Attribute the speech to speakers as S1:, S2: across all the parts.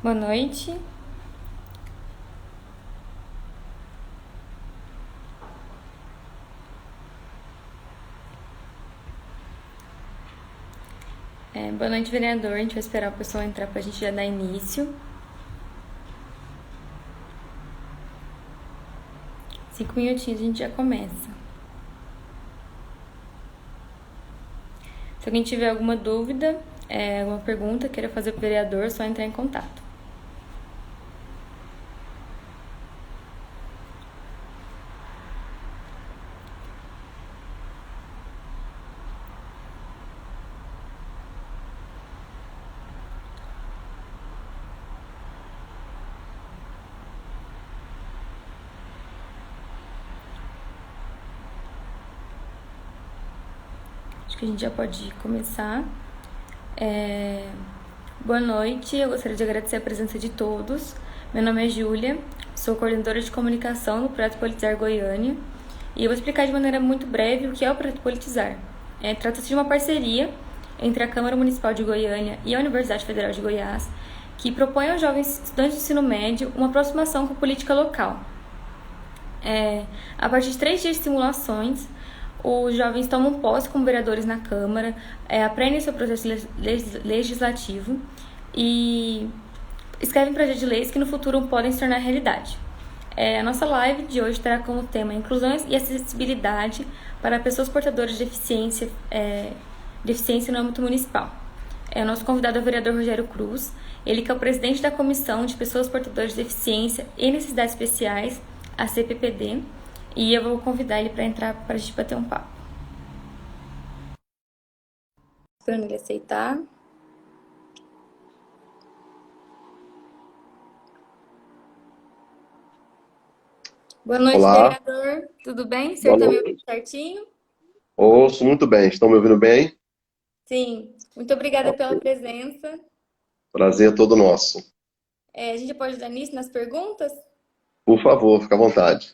S1: Boa noite. Boa noite, vereador. A gente vai esperar o pessoal entrar pra gente já dar início. 5 minutinhos a gente já começa. Se alguém tiver alguma dúvida, alguma pergunta, queira fazer pro vereador, é só entrar em contato. Acho que a gente já pode começar. Boa noite, eu gostaria de agradecer a presença de todos. Meu nome é Júlia, sou coordenadora de comunicação do Projeto Politizar Goiânia e eu vou explicar de maneira muito breve o que é o Projeto Politizar. Trata-se de uma parceria entre a Câmara Municipal de Goiânia e a Universidade Federal de Goiás, que propõe aos jovens estudantes de ensino médio uma aproximação com a política local. A partir de 3 dias de simulações, os jovens tomam posse como vereadores na Câmara, aprendem seu processo legislativo e escrevem projetos de leis que no futuro podem se tornar realidade. A nossa live de hoje terá como tema inclusão e acessibilidade para pessoas portadoras de deficiência no âmbito municipal. O nosso convidado é o vereador Rogério Cruz, ele que é o presidente da Comissão de Pessoas Portadoras de Deficiência e Necessidades Especiais, a CPPD, e eu vou convidar ele para entrar para a gente bater um papo. Esperando ele aceitar. Boa noite,
S2: Olá,
S1: vereador. Tudo bem? O senhor
S2: boa
S1: está me ouvindo
S2: noite.
S1: certinho?
S2: Ouço muito bem. Estão me ouvindo bem?
S1: Sim. Muito obrigada pela
S2: Ok.
S1: presença.
S2: Prazer é todo nosso.
S1: A gente pode dar início nas perguntas?
S2: Por favor, fique à vontade.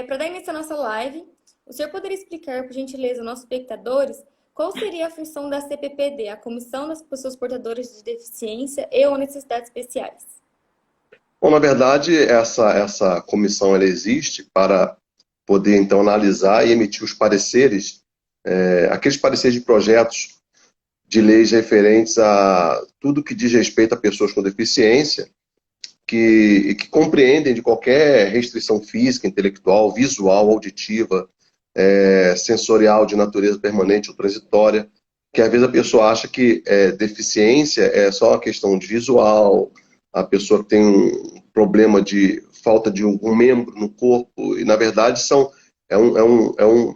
S1: Para dar início à nossa live, o senhor poderia explicar, por gentileza, aos nossos espectadores, qual seria a função da CPPD, a Comissão das Pessoas Portadoras de Deficiência e ou Necessidades Especiais?
S2: Bom, na verdade, essa comissão ela existe para poder, então, analisar e emitir os pareceres, aqueles pareceres de projetos de leis referentes a tudo que diz respeito a pessoas com deficiência, que compreendem de qualquer restrição física, intelectual, visual, auditiva, sensorial de natureza permanente ou transitória, que às vezes a pessoa acha que deficiência é só uma questão de visual, a pessoa que tem um problema de falta de um membro no corpo, e na verdade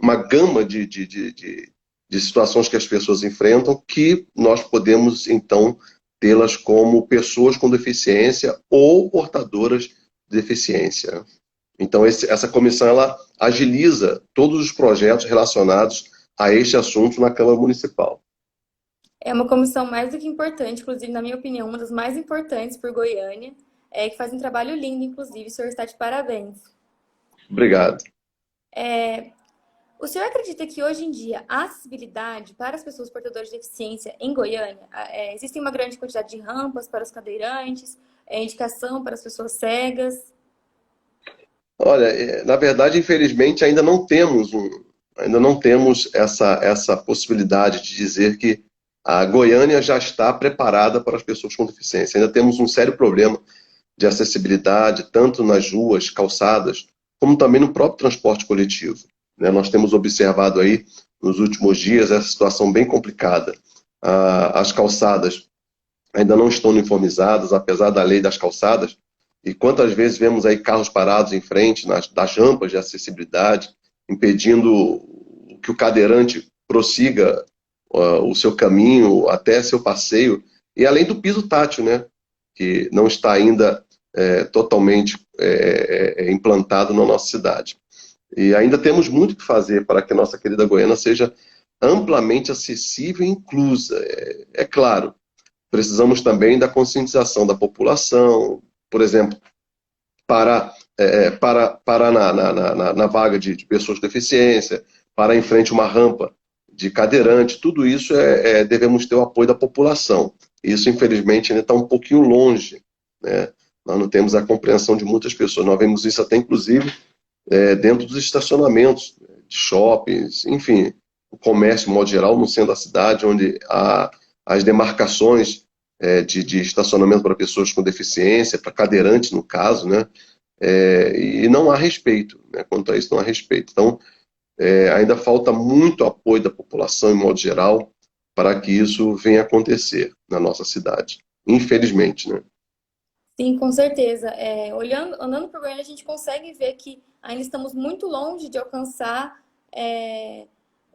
S2: uma gama de situações que as pessoas enfrentam que nós podemos então tê-las como pessoas com deficiência ou portadoras de deficiência. Então, essa comissão ela agiliza todos os projetos relacionados a este assunto na Câmara Municipal.
S1: É uma comissão mais do que importante, inclusive, na minha opinião, uma das mais importantes por Goiânia, que faz um trabalho lindo, inclusive, o senhor está de parabéns.
S2: Obrigado.
S1: O senhor acredita que hoje em dia a acessibilidade para as pessoas portadoras de deficiência em Goiânia, existe uma grande quantidade de rampas para os cadeirantes, indicação para as pessoas cegas?
S2: Olha, na verdade, infelizmente, ainda não temos essa possibilidade de dizer que a Goiânia já está preparada para as pessoas com deficiência. Ainda temos um sério problema de acessibilidade, tanto nas ruas, calçadas, como também no próprio transporte coletivo, né? Nós temos observado aí, nos últimos dias, essa situação bem complicada. As calçadas ainda não estão uniformizadas, apesar da lei das calçadas, e quantas vezes vemos aí carros parados em frente das rampas de acessibilidade, impedindo que o cadeirante prossiga o seu caminho até seu passeio, e além do piso tátil, né, que não está ainda totalmente implantado na nossa cidade. E ainda temos muito que fazer para que a nossa querida Goiânia seja amplamente acessível e inclusa. É claro, precisamos também da conscientização da população, por exemplo, para na vaga de pessoas com deficiência, para em frente uma rampa de cadeirante, tudo isso devemos ter o apoio da população. Isso, infelizmente, ainda está um pouquinho longe né? Nós não temos a compreensão de muitas pessoas. Nós vemos isso até, inclusive, dentro dos estacionamentos, de shoppings, enfim, o comércio, de modo geral, no centro da cidade, onde há as demarcações de estacionamento para pessoas com deficiência, para cadeirantes, no caso, né? E não há respeito, né? Quanto a isso, não há respeito. Então, ainda falta muito apoio da população, em modo geral, para que isso venha a acontecer na nossa cidade. Infelizmente, né?
S1: Sim, com certeza. Andando por Goiânia, a gente consegue ver que ainda estamos muito longe de alcançar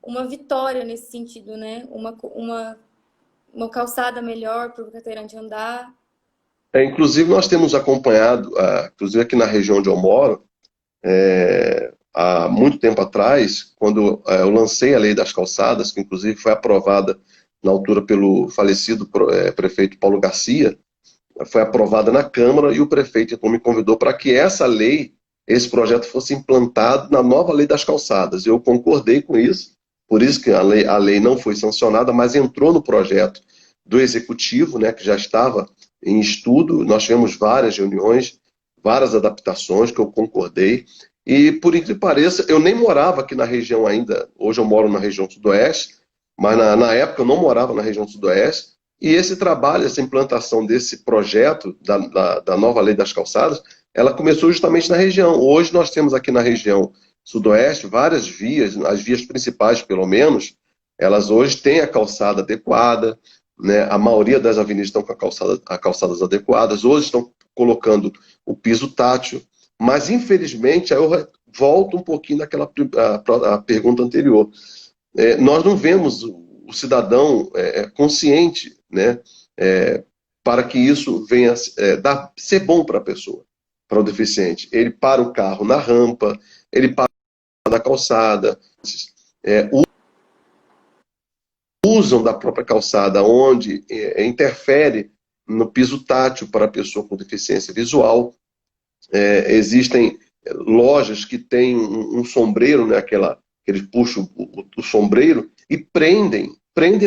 S1: uma vitória nesse sentido, né? Uma calçada melhor para o cadeirante andar.
S2: Inclusive, nós temos acompanhado, inclusive aqui na região onde eu moro, há muito tempo atrás, quando eu lancei a Lei das Calçadas, que inclusive foi aprovada na altura pelo falecido prefeito Paulo Garcia, foi aprovada na Câmara e o prefeito então me convidou para que essa lei, esse projeto fosse implantado na nova Lei das Calçadas. Eu concordei com isso, por isso que a lei não foi sancionada, mas entrou no projeto do Executivo, né, que já estava em estudo. Nós tivemos várias reuniões, várias adaptações que eu concordei. E, por incrível que pareça, eu nem morava aqui na região ainda. Hoje eu moro na região sudoeste, mas na época eu não morava na região sudoeste. E esse trabalho, essa implantação desse projeto da nova Lei das Calçadas, ela começou justamente na região. Hoje nós temos aqui na região sudoeste várias vias, as vias principais pelo menos, elas hoje têm a calçada adequada, né? A maioria das avenidas estão com calçadas adequadas, hoje estão colocando o piso tátil, mas infelizmente, aí eu volto um pouquinho daquela a pergunta anterior. Nós não vemos o cidadão consciente, né, para que isso venha ser bom para a pessoa, para o deficiente. Ele para o carro na rampa, ele para na calçada, usam da própria calçada, onde interfere no piso tátil para a pessoa com deficiência visual. Existem lojas que têm um sombreiro, né, eles puxam o sombreiro e prendem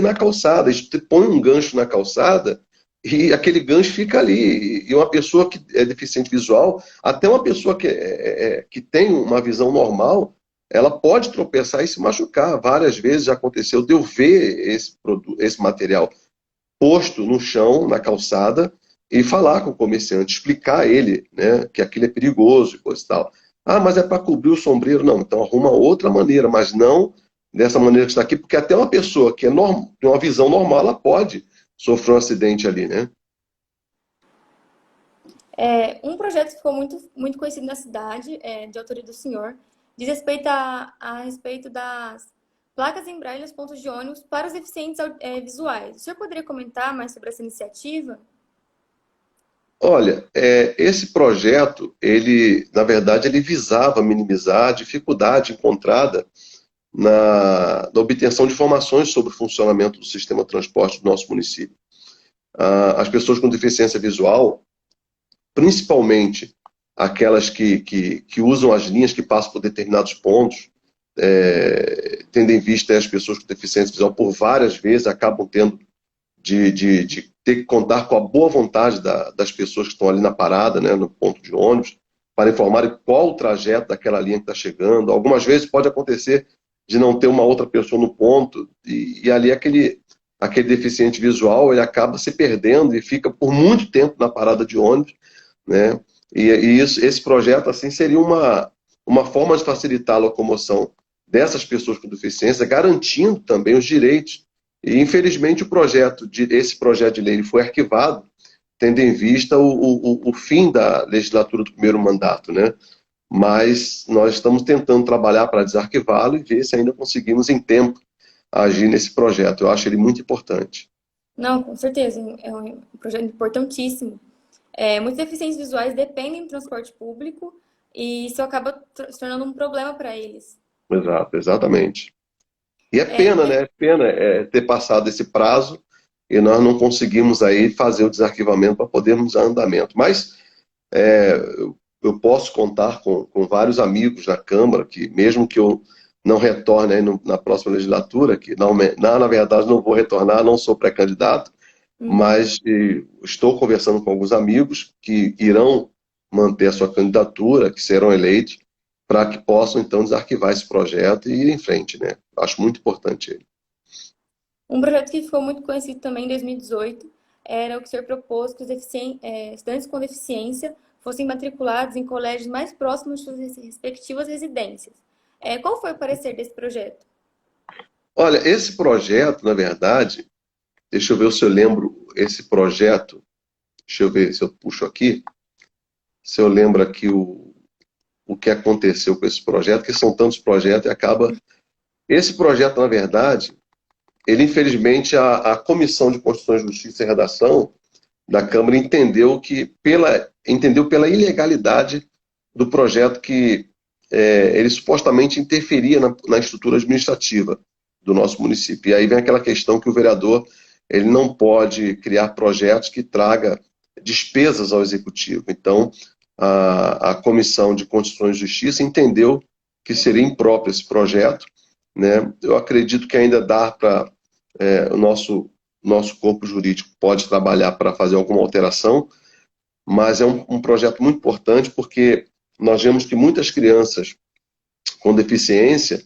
S2: na calçada, eles põem um gancho na calçada e aquele gancho fica ali. E uma pessoa que é deficiente visual, até uma pessoa que tem uma visão normal, ela pode tropeçar e se machucar. Várias vezes já aconteceu de eu ver esse material posto no chão, na calçada, e falar com o comerciante, explicar a ele, né, que aquilo é perigoso e coisa e tal. Ah, mas é para cobrir o sombreiro. Não, então arruma outra maneira, mas não dessa maneira que está aqui, porque até uma pessoa que tem uma visão normal, ela pode sofrer um acidente ali, né?
S1: Um projeto que ficou muito conhecido na cidade, de autoria do senhor, diz respeito a respeito das placas em braille nos pontos de ônibus para os deficientes visuais. O senhor poderia comentar mais sobre essa iniciativa?
S2: Olha, esse projeto, na verdade, ele visava minimizar a dificuldade encontrada na obtenção de informações sobre o funcionamento do sistema de transporte do nosso município. As pessoas com deficiência visual, principalmente aquelas que usam as linhas que passam por determinados pontos, tendo em vista as pessoas com deficiência visual, por várias vezes acabam tendo de ter que contar com a boa vontade das pessoas que estão ali na parada, né, no ponto de ônibus, para informarem qual o trajeto daquela linha que está chegando. Algumas vezes pode acontecer de não ter uma outra pessoa no ponto, e ali aquele deficiente visual, ele acaba se perdendo e fica por muito tempo na parada de ônibus, né? Esse projeto assim seria uma forma de facilitar a locomoção dessas pessoas com deficiência, garantindo também os direitos. E infelizmente esse projeto de lei ele foi arquivado, tendo em vista o fim da legislatura do primeiro mandato, né? Mas nós estamos tentando trabalhar para desarquivá-lo e ver se ainda conseguimos em tempo agir nesse projeto. Eu acho ele muito importante.
S1: Não, com certeza, é um projeto importantíssimo. Muitos deficientes visuais dependem do transporte público e isso acaba se tornando um problema para eles.
S2: Exato, exatamente. E é pena, né? É pena ter passado esse prazo e nós não conseguimos aí fazer o desarquivamento para podermos dar andamento. Mas eu posso contar com vários amigos na Câmara, que mesmo que eu não retorne aí na próxima legislatura, que na verdade não vou retornar, não sou pré-candidato, mas estou conversando com alguns amigos que irão manter a sua candidatura, que serão eleitos, para que possam, então, desarquivar esse projeto e ir em frente, né? Acho muito importante ele.
S1: Um projeto que ficou muito conhecido também em 2018 era o que o senhor propôs que os estudantes com deficiência fossem matriculados em colégios mais próximos de suas respectivas residências. Qual foi o parecer desse projeto?
S2: Olha, esse projeto, na verdade, deixa eu ver se eu lembro esse projeto, deixa eu ver se eu puxo aqui, se eu lembro aqui o que aconteceu com esse projeto, que são tantos projetos e acaba... Esse projeto, na verdade, ele, infelizmente, a Comissão de Constituição, Justiça e Redação da Câmara entendeu pela ilegalidade do projeto que ele supostamente interferia na estrutura administrativa do nosso município. E aí vem aquela questão que o vereador ele não pode criar projetos que traga despesas ao executivo. Então, a Comissão de Constituição e Justiça entendeu que seria impróprio esse projeto, né? Eu acredito que ainda dá para o nosso corpo jurídico pode trabalhar para fazer alguma alteração, mas é um projeto muito importante porque nós vemos que muitas crianças com deficiência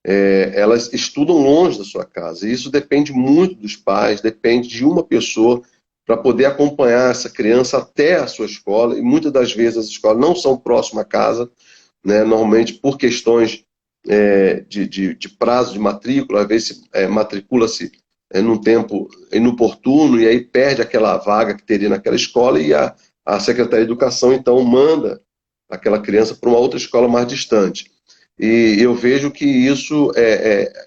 S2: elas estudam longe da sua casa, e isso depende muito dos pais, depende de uma pessoa para poder acompanhar essa criança até a sua escola, e muitas das vezes as escolas não são próximas à casa, né, normalmente por questões de prazo de matrícula, às vezes matricula-se num tempo inoportuno, e aí perde aquela vaga que teria naquela escola, e a Secretaria de Educação, então, manda aquela criança para uma outra escola mais distante. E eu vejo que isso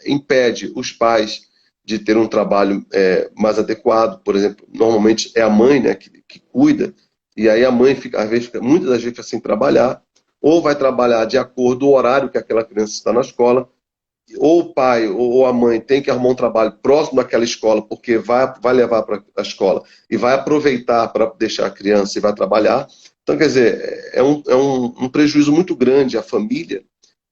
S2: impede os pais de ter um trabalho mais adequado. Por exemplo, normalmente é a mãe, né, que cuida, e aí a mãe muitas das vezes fica sem trabalhar, ou vai trabalhar de acordo com o horário que aquela criança está na escola, ou o pai ou a mãe tem que arrumar um trabalho próximo daquela escola, porque vai levar para a escola e vai aproveitar para deixar a criança e vai trabalhar. Então, quer dizer, é um prejuízo muito grande à família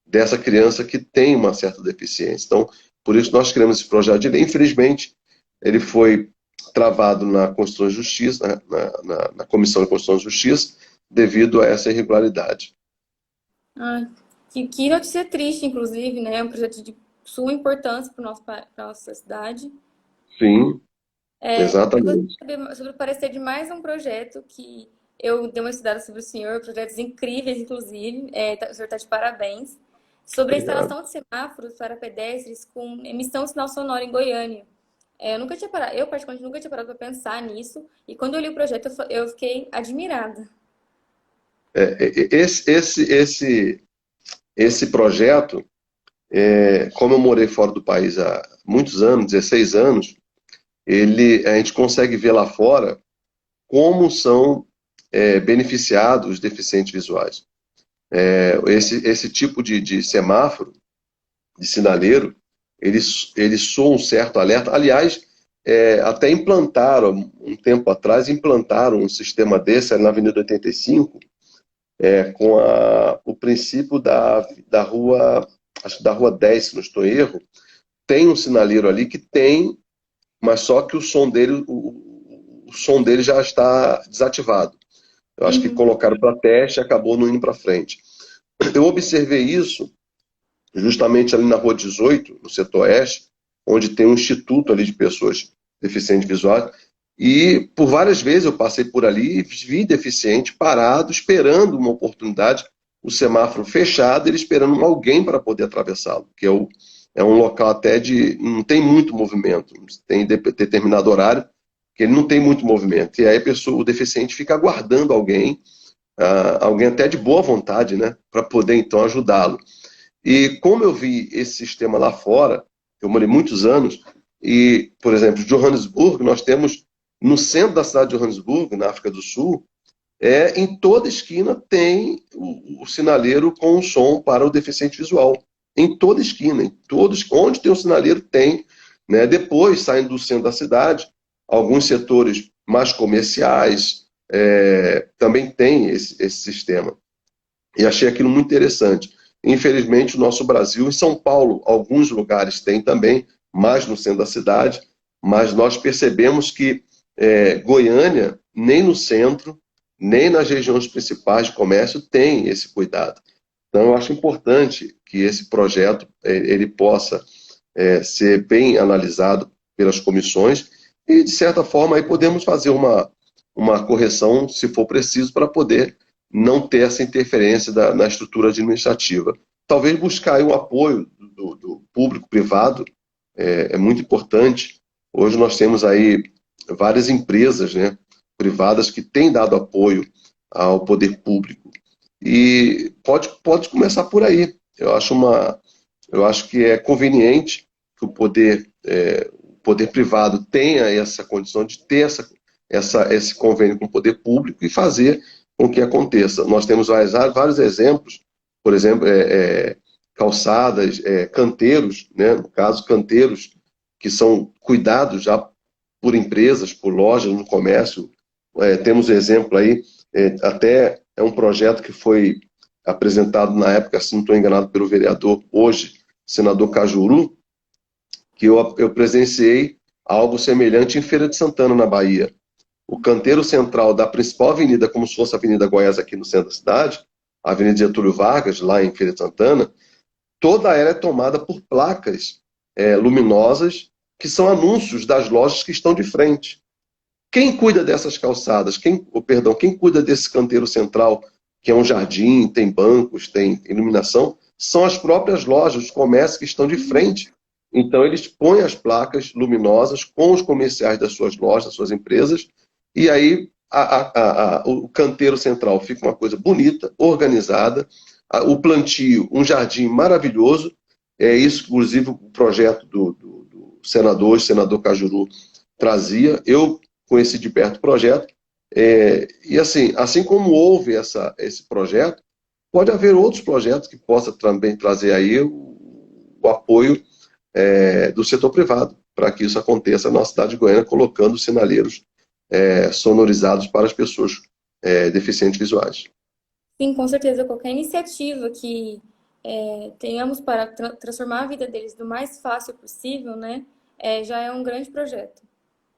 S2: dessa criança que tem uma certa deficiência. Então, por isso nós criamos esse projeto de lei. Infelizmente, ele foi travado na Constituição e Justiça, na Comissão de Constituição e Justiça, devido a essa irregularidade.
S1: Que notícia triste, inclusive, né? É um projeto de suma importância para a nossa cidade.
S2: Sim,
S1: Eu gostaria
S2: exatamente.
S1: de saber sobre o parecer de mais um projeto que eu dei uma estudada sobre o senhor, projetos incríveis, inclusive. O senhor está de parabéns. Sobre a
S2: Obrigado.
S1: instalação de semáforos para pedestres com emissão de sinal sonoro em Goiânia. Eu particularmente nunca tinha parado para pensar nisso. E quando eu li o projeto, eu fiquei admirada.
S2: Esse projeto, como eu morei fora do país há muitos anos, 16 anos, a gente consegue ver lá fora como são beneficiados os deficientes visuais. Esse tipo de semáforo, de sinaleiro, ele soa um certo alerta. Aliás, até implantaram, um tempo atrás, um sistema desse ali na Avenida 85, com o princípio da rua, acho que da rua 10, se não estou erro, tem um sinaleiro ali que tem, mas só que o som dele já está desativado. Eu acho que colocaram para teste e acabou não indo para frente. Eu observei isso justamente ali na rua 18, no setor oeste, onde tem um instituto ali de pessoas deficientes visuais, e por várias vezes eu passei por ali e vi deficiente parado, esperando uma oportunidade, o semáforo fechado, ele esperando alguém para poder atravessá-lo, que é um local até não tem muito movimento, tem determinado horário, que ele não tem muito movimento, e aí o deficiente fica aguardando alguém até de boa vontade, né, para poder então ajudá-lo. E como eu vi esse sistema lá fora, eu morei muitos anos, e, por exemplo, Johannesburg, nós temos no centro da cidade de Johannesburg, na África do Sul, em toda esquina tem o sinaleiro com o som para o deficiente visual. Em toda esquina, onde tem um sinaleiro tem, né? Depois, saindo do centro da cidade, alguns setores mais comerciais também tem esse sistema. E achei aquilo muito interessante. Infelizmente, o nosso Brasil, em São Paulo, alguns lugares tem também, mais no centro da cidade, mas nós percebemos que Goiânia, nem no centro, nem nas regiões principais de comércio, tem esse cuidado. Então, eu acho importante que esse projeto ele possa ser bem analisado pelas comissões e, de certa forma, aí podemos fazer uma correção, se for preciso, para poder não ter essa interferência na estrutura administrativa. Talvez buscar aí o apoio do público-privado é muito importante. Hoje nós temos aí várias empresas, né, privadas que têm dado apoio ao poder público. E pode começar por aí. Eu acho que é conveniente que o poder privado tenha essa condição de ter esse convênio com o poder público e fazer com que aconteça. Nós temos vários exemplos, por exemplo, calçadas, canteiros, né? No caso, canteiros que são cuidados já por empresas, por lojas no comércio. Temos exemplo aí, até é um projeto que foi apresentado na época, se não estou enganado, pelo vereador, hoje, senador Cajuru, que eu presenciei algo semelhante em Feira de Santana, na Bahia. O canteiro central da principal avenida, como se fosse a Avenida Goiás aqui no centro da cidade, a Avenida Getúlio Vargas, lá em Feira de Santana, toda ela é tomada por placas luminosas, que são anúncios das lojas que estão de frente. Quem cuida dessas calçadas, quem cuida desse canteiro central, que é um jardim, tem bancos, tem iluminação, são as próprias lojas, os comércios que estão de frente. Então, eles põem as placas luminosas com os comerciais das suas lojas, das suas empresas, e aí o canteiro central fica uma coisa bonita, organizada, o plantio, um jardim maravilhoso. É isso, inclusive, o projeto do senador Cajuru trazia. Eu conheci de perto o projeto, e assim como houve esse projeto, pode haver outros projetos que possam também trazer aí o apoio do setor privado, para que isso aconteça na cidade de Goiânia, colocando sinaleiros sonorizados para as pessoas deficientes visuais.
S1: Sim, com certeza. Qualquer iniciativa que tenhamos para transformar a vida deles do mais fácil possível, né, já é um grande projeto.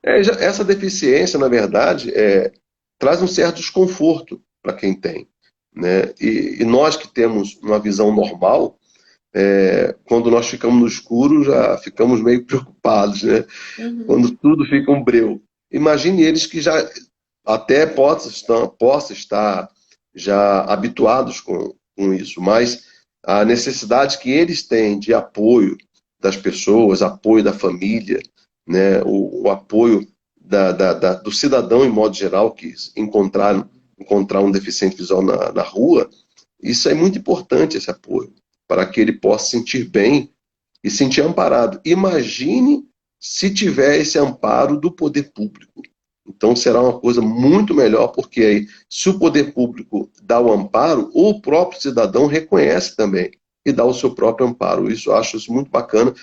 S2: Essa deficiência, na verdade, traz um certo desconforto para quem tem, né? E nós que temos uma visão normal, quando nós ficamos no escuro, já ficamos meio preocupados, né?
S1: Uhum.
S2: Quando tudo fica um breu. Imagine eles que já até possam estar já habituados com isso, mas a necessidade que eles têm de apoio das pessoas, apoio da família, né, o apoio do cidadão em modo geral, que encontrar um deficiente visual na rua, isso é muito importante, esse apoio, para que ele possa se sentir bem e se sentir amparado. Imagine se tiver esse amparo do poder público. Então será uma coisa muito melhor, porque aí, se o poder público dá o amparo, o próprio cidadão reconhece também e dá o seu próprio amparo. Isso eu acho muito bacana,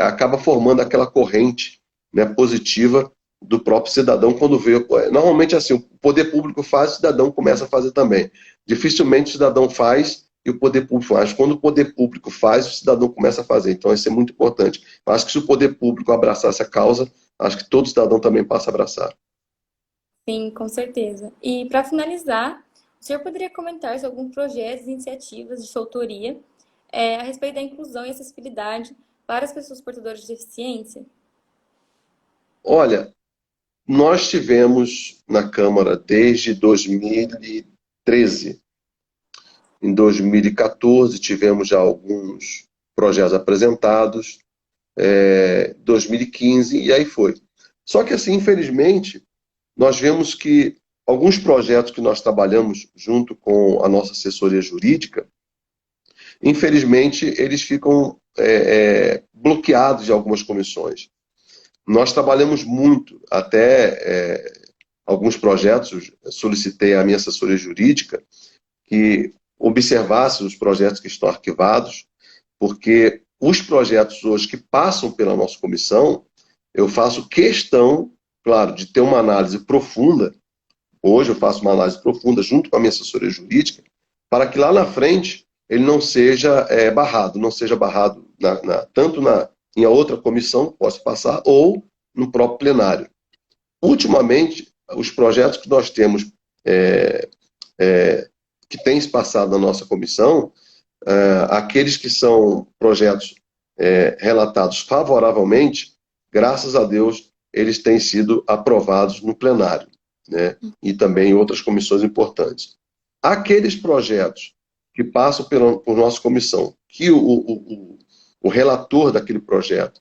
S2: acaba formando aquela corrente, né, positiva do próprio cidadão quando vê. Normalmente assim, o poder público faz, o cidadão começa a fazer também. Dificilmente o cidadão faz e o poder público faz. Quando o poder público faz, o cidadão começa a fazer. Então isso é muito importante. Eu acho que se o poder público abraçasse a causa, acho que todo cidadão também passa a abraçar.
S1: Sim, com certeza. E para finalizar, o senhor poderia comentar sobre algum projeto e iniciativas de sua autoria a respeito da inclusão e acessibilidade para as pessoas portadoras de deficiência?
S2: Olha, nós tivemos na Câmara desde 2013. Em 2014 tivemos já alguns projetos apresentados, 2015 e aí foi. Só que assim, infelizmente, nós vemos que alguns projetos que nós trabalhamos junto com a nossa assessoria jurídica, infelizmente, eles ficam bloqueados em algumas comissões. Nós trabalhamos muito, até alguns projetos, solicitei à minha assessoria jurídica que observasse os projetos que estão arquivados, porque os projetos hoje que passam pela nossa comissão, eu faço questão, claro, de ter uma análise profunda. Hoje eu faço uma análise profunda junto com a minha assessoria jurídica, para que lá na frente ele não seja barrado, tanto em outra comissão, possa passar, ou no próprio plenário. ultimamente, os projetos que nós temos que têm se passado na nossa comissão, aqueles que são projetos relatados favoravelmente, graças a Deus, eles têm sido aprovados no plenário, né? E também em outras comissões importantes. Aqueles projetos que passam por nossa comissão, que o relator daquele projeto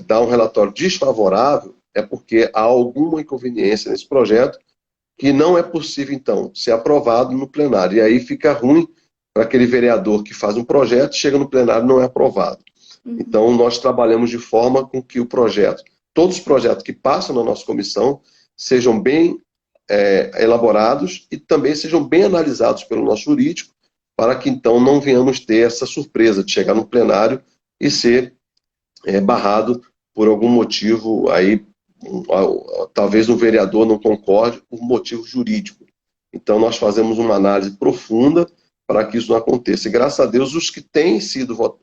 S2: dá um relatório desfavorável, é porque há alguma inconveniência nesse projeto que não é possível, então, ser aprovado no plenário. E aí fica ruim para aquele vereador que faz um projeto, chega no plenário e não é aprovado. Então, nós trabalhamos de forma com que todos os projetos que passam na nossa comissão, sejam bem elaborados e também sejam bem analisados pelo nosso jurídico, para que, então, não venhamos ter essa surpresa de chegar no plenário e ser barrado por algum motivo aí, talvez um vereador não concorde por motivo jurídico. Então, nós fazemos uma análise profunda para que isso não aconteça. E, graças a Deus, os que têm sido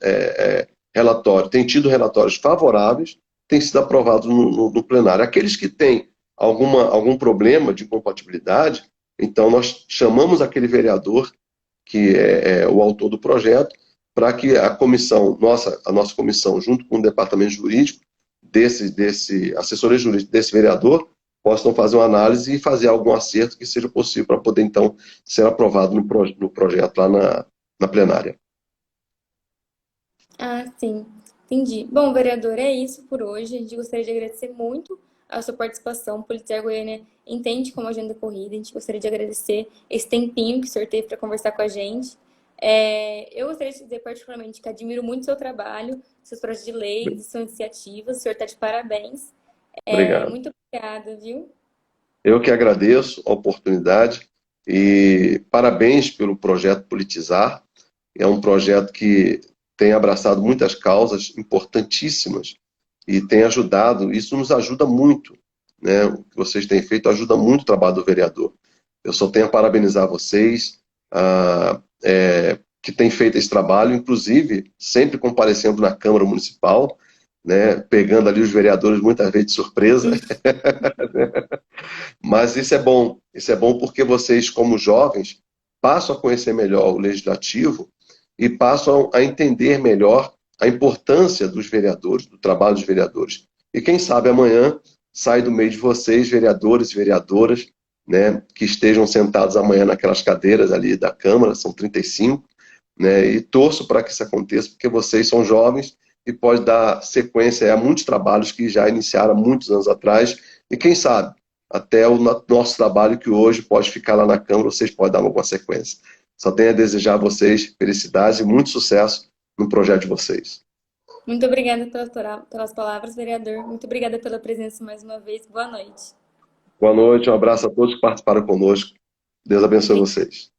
S2: têm tido relatórios favoráveis, têm sido aprovados no plenário. Aqueles que têm algum problema de compatibilidade, então nós chamamos aquele vereador, que é o autor do projeto, para que a nossa comissão, junto com o departamento jurídico, assessoria jurídica desse vereador, possam fazer uma análise e fazer algum acerto que seja possível para poder, então, ser aprovado no projeto lá na plenária.
S1: Ah, sim, entendi. Bom, vereador, é isso por hoje. A gente gostaria de agradecer muito a sua participação. O Politizar Goiânia entende como agenda corrida. A gente gostaria de agradecer esse tempinho que o senhor teve para conversar com a gente. Eu gostaria de dizer particularmente que admiro muito o seu trabalho, seus projetos de lei, suas iniciativas. O senhor está de parabéns.
S2: Obrigado.
S1: Muito obrigada, viu?
S2: Eu que agradeço a oportunidade e parabéns pelo projeto Politizar. É um projeto que tem abraçado muitas causas importantíssimas e tem ajudado, isso nos ajuda muito, né? O que vocês têm feito ajuda muito o trabalho do vereador. Eu só tenho a parabenizar vocês, que têm feito esse trabalho, inclusive sempre comparecendo na Câmara Municipal, né? Pegando ali os vereadores muitas vezes de surpresa. Mas isso é bom porque vocês, como jovens, passam a conhecer melhor o legislativo e passam a entender melhor a importância dos vereadores, do trabalho dos vereadores. E quem sabe amanhã sai do meio de vocês vereadores e vereadoras, né, que estejam sentados amanhã naquelas cadeiras ali da Câmara, são 35, né, e torço para que isso aconteça, porque vocês são jovens e pode dar sequência a muitos trabalhos que já iniciaram há muitos anos atrás, e quem sabe, até o nosso trabalho que hoje pode ficar lá na Câmara, vocês podem dar alguma sequência. Só tenho a desejar a vocês felicidades e muito sucesso no projeto de vocês.
S1: Muito obrigada pelas palavras, vereador. Muito obrigada pela presença mais uma vez. Boa noite.
S2: Boa noite, um abraço a todos que participaram conosco. Deus abençoe vocês.